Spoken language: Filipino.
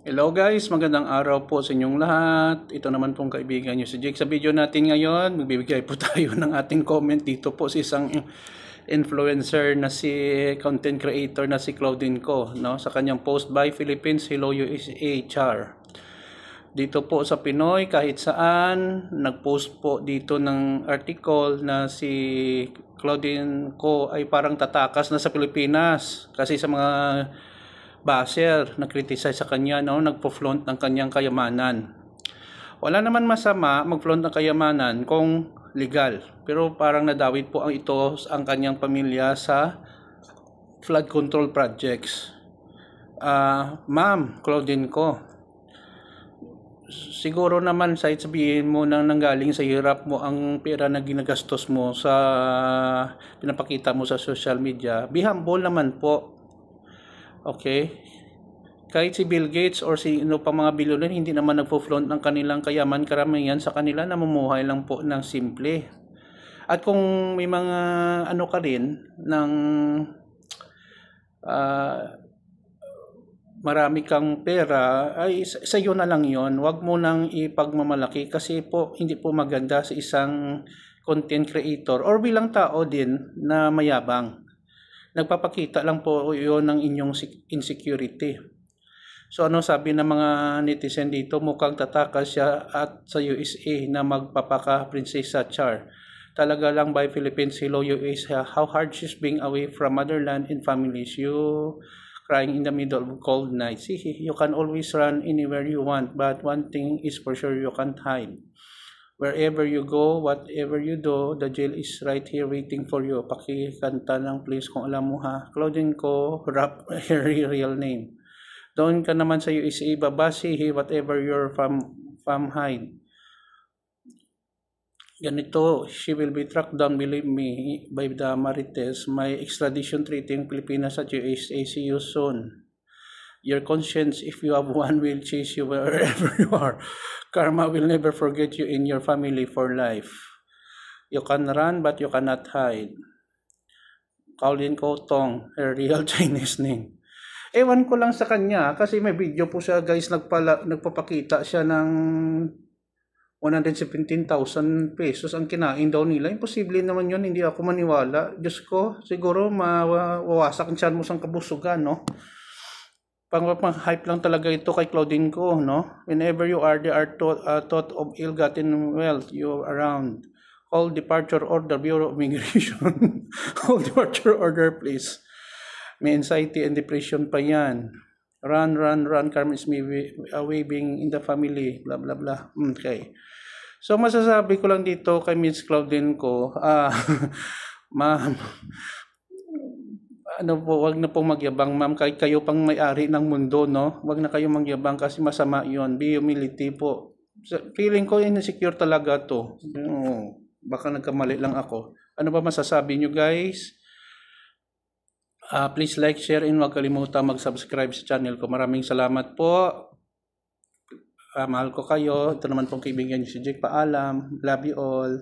Hello guys, magandang araw po sa inyong lahat. Ito naman pong kaibigan nyo si Jake. Sa video natin ngayon, magbibigay po tayo ng ating comment dito po sa isang influencer na si content creator na si Claudine Co, no? Sa kanyang post by Philippines, Hello USA Char. Dito po sa Pinoy, kahit saan, nagpost po dito ng article na si Claudine Co ay parang tatakas na sa Pilipinas kasi sa mga baser nag-criticize sa kanya, no, nagpo-flaunt ng kanyang kayamanan. Wala naman masama mag-flaunt ng kayamanan kung legal, pero parang nadawit po ang kanyang pamilya sa flood control projects. Ma'am Claudine Co, siguro naman sa sabihin mo nang nanggaling sa hirap mo ang pera na ginagastos mo sa pinapakita mo sa social media, be humble naman po. Okay? Kahit si Bill Gates or si pa mga billionaire, hindi naman nagpo-flaunt ng kanilang kayaman. Karamihan sa kanila namumuhay lang po ng simple. At kung may mga ano ka rin ng marami kang pera, ay sa iyo na lang yon. Huwag mo nang ipagmamalaki kasi po hindi po maganda sa isang content creator or bilang tao din na mayabang. Nagpapakita lang po yun ng inyong insecurity. So ano sabi ng mga netizen dito, mukhang tatakas siya at sa USA na magpapaka Prinsesa Char. Talaga lang by Philippines, Hello USA, how hard she's being away from motherland and families. You crying in the middle of cold night. See, you can always run anywhere you want, but one thing is for sure, you can't hide. Wherever you go, whatever you do, the jail is right here waiting for you. Pakikanta lang please kung alam mo ha. Claudine Co, rap her real name. Doon ka naman sa USA, babasi, whatever your fam hide. Ganito, she will be tracked down, believe me, by the Marites. My extradition treating Pilipinas at USA. See you soon. Your conscience, if you have one, will chase you wherever you are. Karma will never forget you in your family for life. You can run, but you cannot hide. Claudine Co Tong, her real Chinese name. Ewan ko lang sa kanya, kasi may video po siya guys, nagpapakita siya ng 117,000 pesos ang kinain daw nila. Imposible naman yun, hindi ako maniwala. Diyos ko, siguro mawawasak ang tiyan mo sa kabusugan, no? Pang-hype lang talaga ito kay Claudine Co, no? Whenever you are, there are thought of ill-gotten wealth you around. All departure order, Bureau of Immigration. All departure order, please. May anxiety and depression pa yan. Run, karma is me waving in the family, blah, blah, blah. Okay. So, masasabi ko lang dito kay Miss Claudine Co, ma'am, ano po, wag na pong magyabang ma'am, kahit kayo pang may-ari ng mundo, no? Wag na kayo magyabang kasi masama yon. Be humility po. Feeling ko insecure talaga to. Baka nagkamali lang ako. Ano ba masasabi nyo guys? Please like, share, and huwag kalimutan mag-subscribe sa channel ko. Maraming salamat po. Mahal ko kayo. Ito naman pong kaibigan nyo si Jake. Paalam. Love you all.